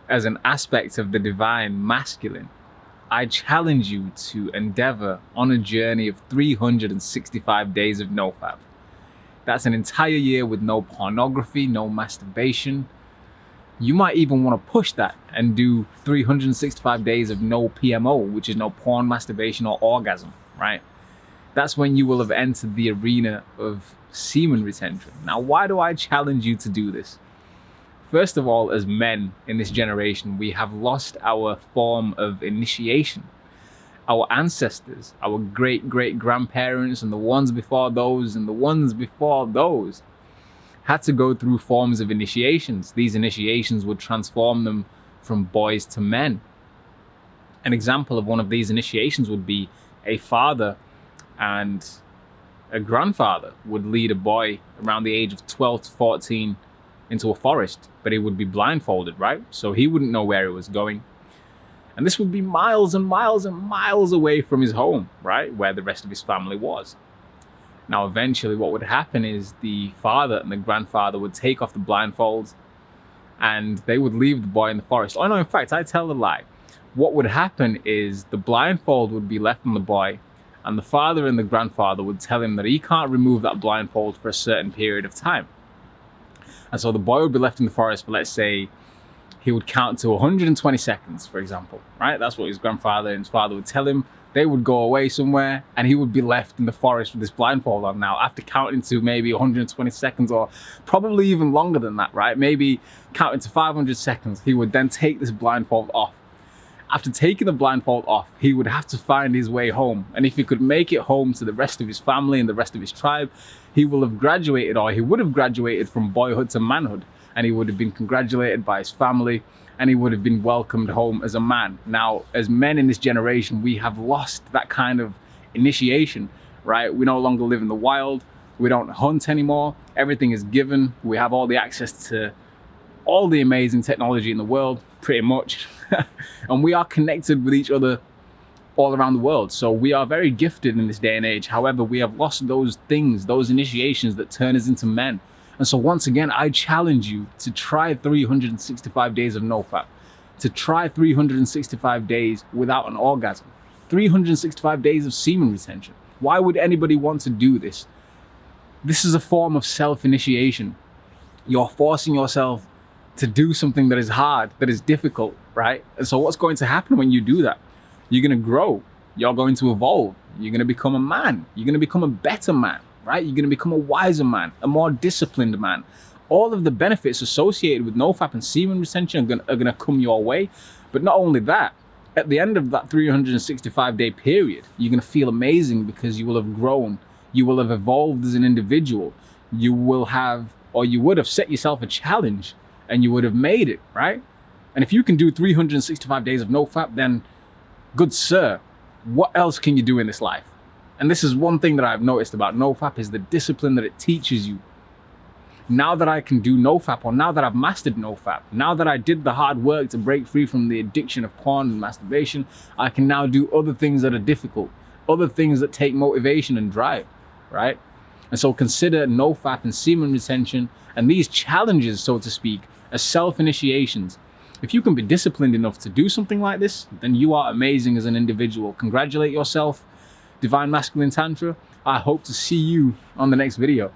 as an aspect of the divine masculine, I challenge you to endeavor on a journey of 365 days of NoFap. That's an entire year with no pornography, no masturbation. You might even want to push that and do 365 days of no PMO, which is no porn, masturbation, or orgasm, right? That's when you will have entered the arena of semen retention. Now, why do I challenge you to do this? First of all, as men in this generation, we have lost our form of initiation. Our ancestors, our great-great-grandparents, and the ones before those, and the ones before those, had to go through forms of initiations. These initiations would transform them from boys to men. An example of one of these initiations would be a father and a grandfather would lead a boy around the age of 12 to 14 into a forest, but he would be blindfolded, right? So he wouldn't know where he was going. And this would be miles and miles and miles away from his home, right? Where the rest of his family was. Now, eventually what would happen is the father and the grandfather would take off the blindfolds and they would leave the boy in the forest. Oh no, in fact, I tell a lie. What would happen is the blindfold would be left on the boy and the father and the grandfather would tell him that he can't remove that blindfold for a certain period of time. And so the boy would be left in the forest for, let's say, he would count to 120 seconds, for example, right? That's what his grandfather and his father would tell him. They would go away somewhere and he would be left in the forest with this blindfold on. Now, after counting to maybe 120 seconds or probably even longer than that, right? Maybe counting to 500 seconds, he would then take this blindfold off. After taking the blindfold off, he would have to find his way home. And if he could make it home to the rest of his family and the rest of his tribe, he will have graduated, or he would have graduated from boyhood to manhood. And he would have been congratulated by his family and he would have been welcomed home as a man. Now, as men in this generation, we have lost that kind of initiation, right? We no longer live in the wild. We don't hunt anymore. Everything is given. We have all the access to all the amazing technology in the world, pretty much. And we are connected with each other all around the world. So we are very gifted in this day and age. However, we have lost those things, those initiations that turn us into men. And so once again, I challenge you to try 365 days of NoFap, to try 365 days without an orgasm, 365 days of semen retention. Why would anybody want to do this? This is a form of self-initiation. You're forcing yourself to do something that is hard, that is difficult, right? And so what's going to happen when you do that? You're going to grow. You're going to evolve. You're going to become a man. You're going to become a better man. Right? You're going to become a wiser man, a more disciplined man. All of the benefits associated with NoFap and semen retention are going to come your way. But not only that, at the end of that 365-day period, you're going to feel amazing because you will have grown. You will have evolved as an individual. You will have, or you would have set yourself a challenge and you would have made it, right? And if you can do 365 days of NoFap, then good sir, what else can you do in this life? And this is one thing that I've noticed about NoFap is the discipline that it teaches you. Now that I can do NoFap, or now that I've mastered NoFap, now that I did the hard work to break free from the addiction of porn and masturbation, I can now do other things that are difficult, other things that take motivation and drive, right? And so consider NoFap and semen retention and these challenges, so to speak, as self-initiations. If you can be disciplined enough to do something like this, then you are amazing as an individual. Congratulate yourself. Divine Masculine Tantra. I hope to see you on the next video.